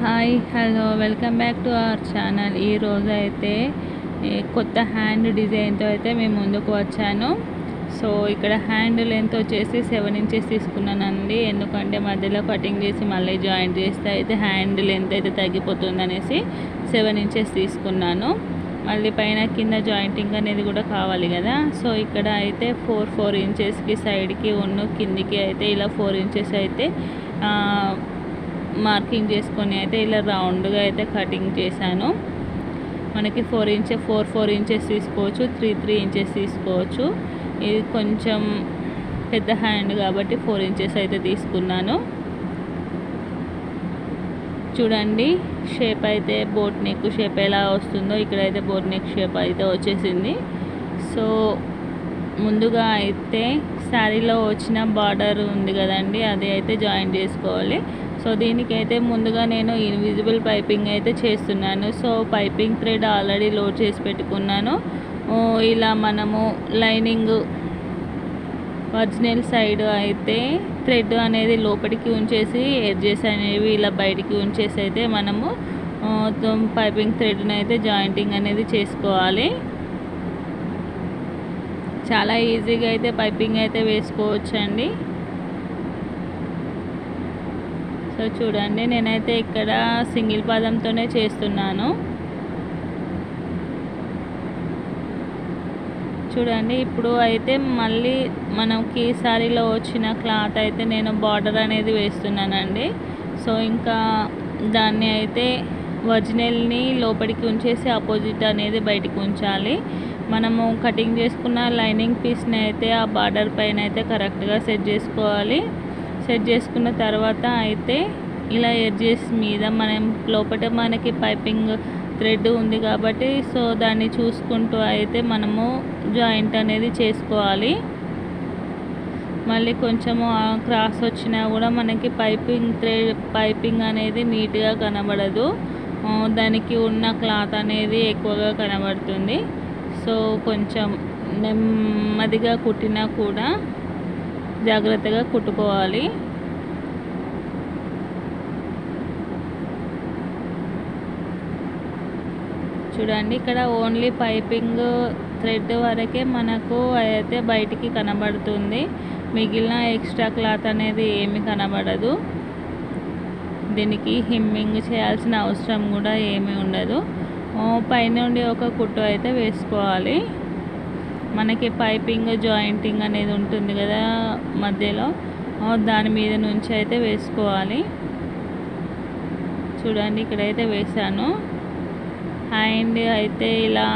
Hi hello welcome back to our channel. ఈరోజు అయితే కొత్త హ్యాండ్ డిజైన్తో అయితే మేము ముందుకు వచ్చాను. సో ఇక్కడ హ్యాండ్ లెంత్ వచ్చేసి 7 ఇంచెస్ తీసుకున్నానండి. ఎందుకంటే మధ్యలో కటింగ్ చేసి మళ్ళీ జాయింట్ చేస్తే అయితే హ్యాండ్ లెంత్ అయితే తగ్గిపోతుంది అనేసి 7 ఇంచెస్ తీసుకున్నాను. మళ్ళీ పైన కింద జాయింటింగ్ అనేది కూడా కావాలి కదా. సో ఇక్కడ అయితే 4 ఇంచెస్కి సైడ్కి కిందికి అయితే ఇలా 4 ఇంచెస్ అయితే మార్కింగ్ చేసుకొని అయితే ఇలా రౌండ్గా అయితే కటింగ్ చేశాను. మనకి 4 ఇంచెస్ తీసుకోవచ్చు, 3 ఇంచెస్ తీసుకోవచ్చు. ఇది కొంచెం పెద్ద హ్యాండ్ కాబట్టి 4 ఇంచెస్ అయితే తీసుకున్నాను. చూడండి షేప్ అయితే బోట్ నెక్ షేప్ ఎలా వస్తుందో ఇక్కడైతే బోట్ నెక్ షేప్ అయితే వచ్చేసింది. సో ముందుగా అయితే శారీలో వచ్చిన బార్డర్ ఉంది కదండి, అది అయితే జాయిన్ చేసుకోవాలి. సో దీనికైతే ముందుగా నేను ఇన్విజిబుల్ పైపింగ్ అయితే చేస్తున్నాను. So piping thread already load చేసి పెట్టుకున్నాను. ఇలా మనము లైనింగ్ ఒరిజినల్ సైడ్ అయితే థ్రెడ్ అనేది లోపలికి ఉంచేసి ఎడ్జెస్ అనేవి ఇలా బయటికి ఉంచేసి అయితే మనము పైపింగ్ థ్రెడ్ని అయితే జాయింటింగ్ అనేది చేసుకోవాలి. చాలా ఈజీగా అయితే పైపింగ్ అయితే వేసుకోవచ్చండి. సో చూడండి నేనైతే ఇక్కడ సింగిల్ పాదంతోనే చేస్తున్నాను. చూడండి ఇప్పుడు అయితే మళ్ళీ మనకి శారీలో వచ్చిన క్లాత్ అయితే నేను బార్డర్ అనేది వేస్తున్నానండి. సో ఇంకా దాన్ని అయితే ఒరిజినల్ని లోపలికి ఉంచేసి ఆపోజిట్ అనేది బయటికి ఉంచాలి. మనము కటింగ్ చేసుకున్న లైనింగ్ పీస్ని అయితే ఆ బార్డర్ పైన అయితే కరెక్ట్గా సెట్ చేసుకోవాలి. సెట్ చేసుకున్న తర్వాత అయితే ఇలా ఎడ్జెస్ మీద మనం లోపల మనకి పైపింగ్ థ్రెడ్ ఉంది కాబట్టి సో దాన్ని చూసుకుంటూ అయితే మనము జాయింట్ అనేది చేసుకోవాలి. మళ్ళీ కొంచెము క్రాస్ వచ్చినా కూడా మనకి పైపింగ్ అనేది నీట్గా కనబడదు, దానికి ఉన్న క్లాత్ అనేది ఎక్కువగా కనబడుతుంది. సో కొంచెం నెమ్మదిగా కుట్టినా కూడా జాగ్రత్తగా కుట్టుకోవాలి. చూడండి ఇక్కడ ఓన్లీ పైపింగ్ థ్రెడ్ వరకే మనకు అయితే బయటికి కనబడుతుంది, మిగిలిన ఎక్స్ట్రా క్లాత్ అనేది ఏమి కనబడదు. దీనికి హిమ్మింగ్ చేయాల్సిన అవసరం కూడా ఏమీ ఉండదు. పైనుండి ఒక కుట్టు అయితే వేసుకోవాలి. మనకి పైపింగ్ జాయింటింగ్ అనేది ఉంటుంది కదా మధ్యలో, దాని మీద నుంచి అయితే వేసుకోవాలి. చూడండి ఇక్కడైతే వేసాను. హ్యాండ్ అయితే ఇలా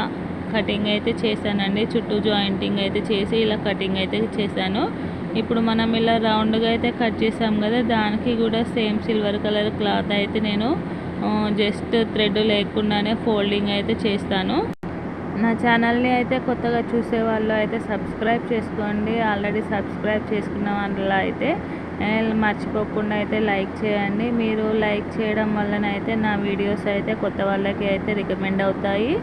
కటింగ్ అయితే చేశానండి, చుట్టూ జాయింటింగ్ అయితే చేసి ఇలా కటింగ్ అయితే చేశాను. ఇప్పుడు మనం ఇలా రౌండ్గా అయితే కట్ చేసాం కదా, దానికి కూడా సేమ్ సిల్వర్ కలర్ క్లాత్ అయితే నేను జస్ట్ థ్రెడ్ లేకుండానే ఫోల్డింగ్ అయితే చేస్తాను. నా ఛానల్ని అయితే కొత్తగా చూసే వాళ్ళు అయితే సబ్స్క్రైబ్ చేసుకోండి. ఆల్రెడీ సబ్స్క్రైబ్ చేసుకున్న వాళ్ళ అయితే మర్చిపోకుండా అయితే లైక్ చేయండి. మీరు లైక్ చేయడం వల్లనైతే నా వీడియోస్ అయితే కొత్త వాళ్ళకి అయితే రికమెండ్ అవుతాయి.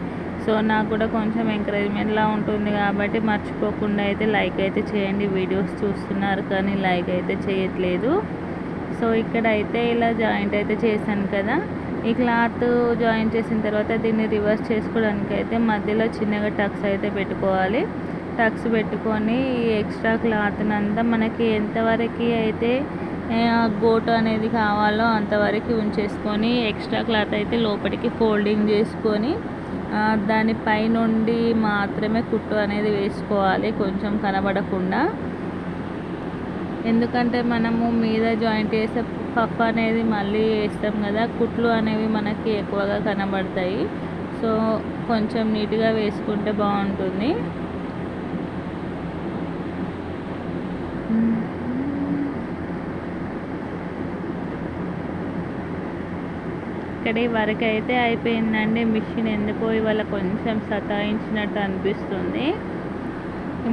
సో నాకు కూడా కొంచెం ఎంకరేజ్మెంట్లా ఉంటుంది కాబట్టి మర్చిపోకుండా అయితే లైక్ అయితే చేయండి. వీడియోస్ చూస్తున్నారు కానీ లైక్ అయితే చేయట్లేదు. సో ఇక్కడ అయితే ఇలా జాయింట్ అయితే చేశాను కదా, ఈ క్లాత్ జాయిన్ చేసిన తర్వాత దీన్ని రివర్స్ చేసుకోవడానికి అయితే మధ్యలో చిన్నగా టక్స్ అయితే పెట్టుకోవాలి. టక్స్ పెట్టుకొని ఈ ఎక్స్ట్రా క్లాత్ని అంతా మనకి ఎంతవరకు అయితే గోటు అనేది కావాలో అంతవరకు ఉంచేసుకొని ఎక్స్ట్రా క్లాత్ అయితే లోపలికి ఫోల్డింగ్ చేసుకొని దానిపై నుండి మాత్రమే కుట్టు అనేది వేసుకోవాలి, కొంచెం కనబడకుండా. ఎందుకంటే మనము మీద జాయింట్ చేసే పఫ్ అనేది మళ్ళీ వేస్తాం కదా, కుట్లు అనేవి మనకి ఎక్కువగా కనబడతాయి. సో కొంచెం నీట్గా వేసుకుంటే బాగుంటుంది. ఇక్కడి వరకు అయితే అయిపోయిందండి. మిషన్ ఎందుకో ఇవాళ కొంచెం సతాయించినట్టు అనిపిస్తుంది.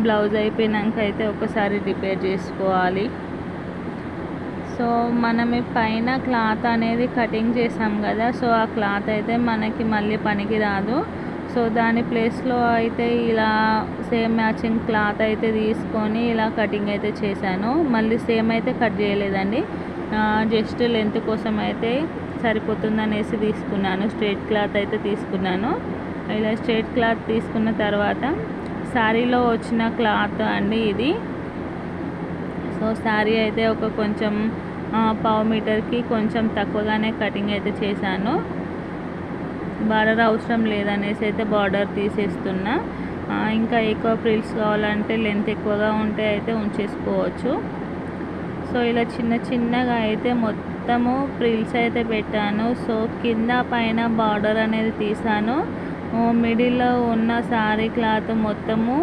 బ్లౌజ్ అయిపోయినాక అయితే ఒకసారి రిపేర్ చేసుకోవాలి. సో మనం పైన క్లాత్ అనేది కటింగ్ చేసాం కదా, సో ఆ క్లాత్ అయితే మనకి మళ్ళీ పనికి రాదు. సో దాని ప్లేస్లో అయితే ఇలా సేమ్ మ్యాచింగ్ క్లాత్ అయితే తీసుకొని ఇలా కటింగ్ అయితే చేశాను. మళ్ళీ సేమ్ అయితే కట్ చేయలేదండి, జస్ట్ లెంత్ కోసం అయితే సరిపోతుంది అనేసి తీసుకున్నాను. స్ట్రైట్ క్లాత్ అయితే తీసుకున్నాను. ఇలా స్ట్రైట్ క్లాత్ తీసుకున్న తర్వాత శారీలో వచ్చిన క్లాత్ అండి ఇది. సో శారీ అయితే ఒక కొంచెం పావు మీటర్కి కొంచెం తక్కువగానే కటింగ్ అయితే చేశాను. బార్డర్ అవసరం లేదనేసి అయితే బార్డర్ తీసేస్తున్నా. ఇంకా ఎక్కువ ఫ్రిల్స్ కావాలంటే లెంత్ ఎక్కువగా ఉంటే అయితే ఉంచేసుకోవచ్చు. సో ఇలా చిన్న చిన్నగా అయితే మొత్తము ఫ్రిల్స్ అయితే పెట్టాను. సో కింద పైన బార్డర్ అనేది తీసాను. మిడిల్లో ఉన్న శారీ క్లాత్ మొత్తము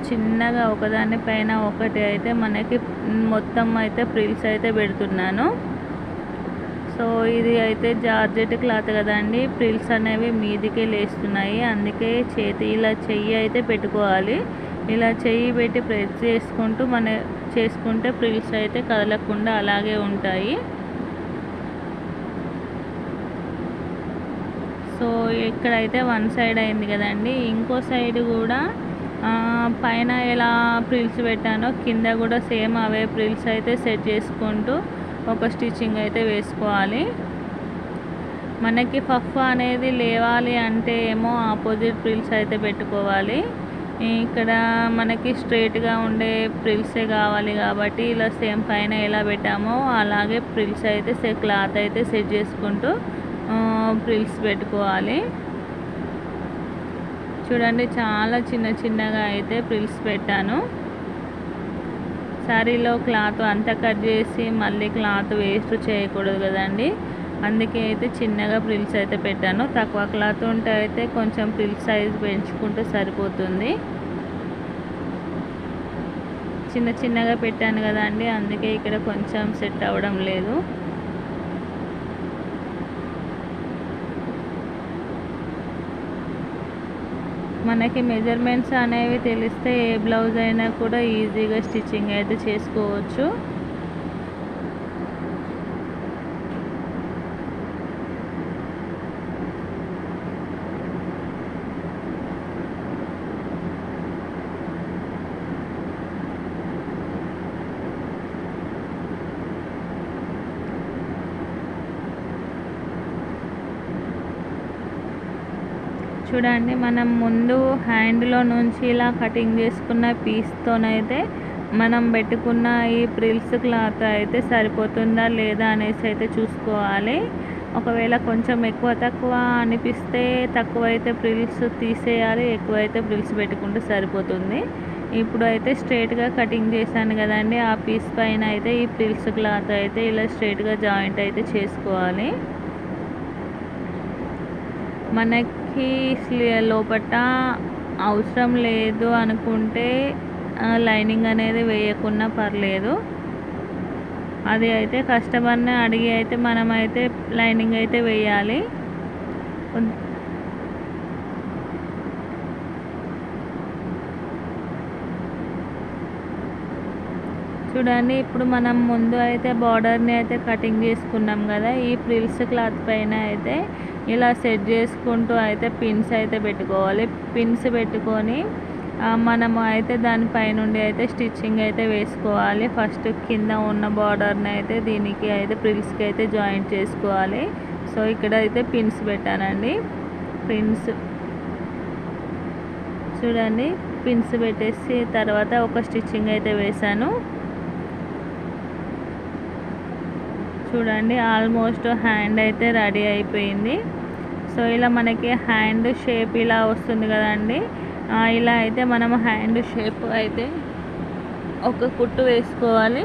చిన్నగా ఒకదాని పైన ఒకటి అయితే మనకి మొత్తం అయితే ఫ్రిల్స్ అయితే పెడుతున్నాను. సో ఇది అయితే జార్జెట్ క్లాత్ కదండి, ఫ్రిల్స్ అనేవి మీదికే లేస్తున్నాయి. అందుకే ఇలా చెయ్యి అయితే పెట్టుకోవాలి. ఇలా చెయ్యి పెట్టి ప్రెస్ చేసుకుంటే ఫ్రిల్స్ అయితే కదలకుండా అలాగే ఉంటాయి. సో ఇక్కడైతే వన్ సైడ్ అయింది కదండి, ఇంకో సైడ్ కూడా పైన ఎలా ఫ్రిల్స్ పెట్టానో కింద కూడా సేమ్ అవే ఫ్రిల్స్ అయితే సెట్ చేసుకుంటూ ఒక స్టిచ్చింగ్ అయితే వేసుకోవాలి. మనకి పఫ్ అనేది లేవాలి అంటే ఏమో ఆపోజిట్ ఫ్రిల్స్ అయితే పెట్టుకోవాలి. ఇక్కడ మనకి స్ట్రైట్గా ఉండే ఫ్రిల్సే కావాలి కాబట్టి ఇలా సేమ్ పైన ఎలా పెట్టామో అలాగే ఫ్రిల్స్ అయితే క్లాత్ అయితే సెట్ చేసుకుంటూ ఫ్రిల్స్ పెట్టుకోవాలి. చూడండి చాలా చిన్నగా అయితే ఫ్రిల్స్ పెట్టాను. శారీలో క్లాత్ అంతా కట్ చేసి మళ్ళీ క్లాత్ వేస్ట్ చేయకూడదు కదండి, అందుకే అయితే చిన్నగా ఫ్రిల్స్ అయితే పెట్టాను. తక్కువ క్లాత్ ఉంటే అయితే కొంచెం ఫ్రిల్స్ సైజ్ పెంచుకుంటే సరిపోతుంది. చిన్నగా పెట్టాను కదండి, అందుకే ఇక్కడ కొంచెం సెట్ అవ్వడం లేదు. మనకి మెజర్మెంట్స్ అనేవి తెలిస్తే ఏ బ్లౌజ్ అయినా కూడా ఈజీగా స్టిచ్చింగ్ అయితే చేసుకోవచ్చు. చూడండి, మనం ముందు హ్యాండ్లో నుంచి ఇలా కటింగ్ చేసుకున్న పీస్తోనైతే మనం పెట్టుకున్న ఈ ఫ్రిల్స్ క్లాత్ అయితే సరిపోతుందా లేదా అనేసి అయితే చూసుకోవాలి. ఒకవేళ కొంచెం ఎక్కువ తక్కువ అనిపిస్తే తక్కువ అయితే ఫ్రిల్స్ తీసేయాలి, ఎక్కువ అయితే ఫ్రిల్స్ పెట్టుకుంటే సరిపోతుంది. ఇప్పుడు అయితే స్ట్రైట్గా కటింగ్ చేశాను కదండి, ఆ పీస్ పైన అయితే ఈ ఫ్రిల్స్ క్లాత్ అయితే ఇలా స్ట్రైట్గా జాయింట్ అయితే చేసుకోవాలి. మనకి లోపట అవసరం లేదు అనుకుంటే లైనింగ్ అనేది వేయకున్నా పర్లేదు. అది అయితే కస్టమర్ని అడిగి అయితే మనమైతే లైనింగ్ అయితే వేయాలి. చూడండి, ఇప్పుడు మనం ముందు అయితే బార్డర్ని అయితే కటింగ్ చేసుకున్నాం కదా, ఈ ఫ్రిల్స్ క్లాత్ పైన అయితే ఇలా సెట్ చేసుకుంటూ అయితే పిన్స్ అయితే పెట్టుకోవాలి. పిన్స్ పెట్టుకొని మనము అయితే దానిపైనుండి అయితే స్టిచ్చింగ్ అయితే వేసుకోవాలి. ఫస్ట్ కింద ఉన్న బార్డర్ని అయితే దీనికి అయితే ఫ్రిల్స్కి అయితే జాయింట్ చేసుకోవాలి. సో ఇక్కడ అయితే పిన్స్ పెట్టానండి. పిన్స్ చూడండి, పిన్స్ పెట్టేసి తర్వాత ఒక స్టిచ్చింగ్ అయితే వేసాను. చూడండి, ఆల్మోస్ట్ హ్యాండ్ అయితే రెడీ అయిపోయింది. సో ఇలా మనకి హ్యాండ్ షేప్ ఇలా వస్తుంది కదండి, ఇలా అయితే మనం హ్యాండ్ షేప్ అయితే ఒక కుట్టు వేసుకోవాలి.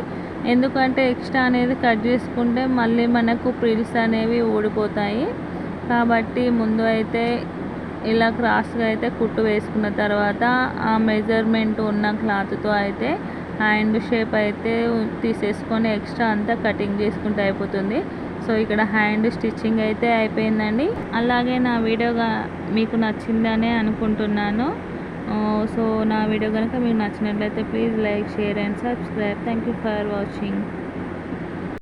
ఎందుకంటే ఎక్స్ట్రా అనేది కట్ చేసుకుంటే మళ్ళీ మనకు ఫ్రిల్స్ అనేవి ఊడిపోతాయి. కాబట్టి ముందు అయితే ఇలా క్రాస్గా అయితే కుట్టు వేసుకున్న తర్వాత ఆ మెజర్మెంట్ ఉన్న క్లాత్తో అయితే హ్యాండ్ షేప్ అయితే తీసేసుకొని ఎక్స్ట్రా అంతా కటింగ్ చేసుకుంటే అయిపోతుంది. సో ఇక్కడ హ్యాండ్ స్టిచ్చింగ్ అయితే అయిపోయిందండి. అలాగే నా వీడియో మీకు నచ్చిందనే అనుకుంటున్నాను. సో నా వీడియో కనుక మీకు నచ్చినట్లయితే please like, share and subscribe. Thank you for watching.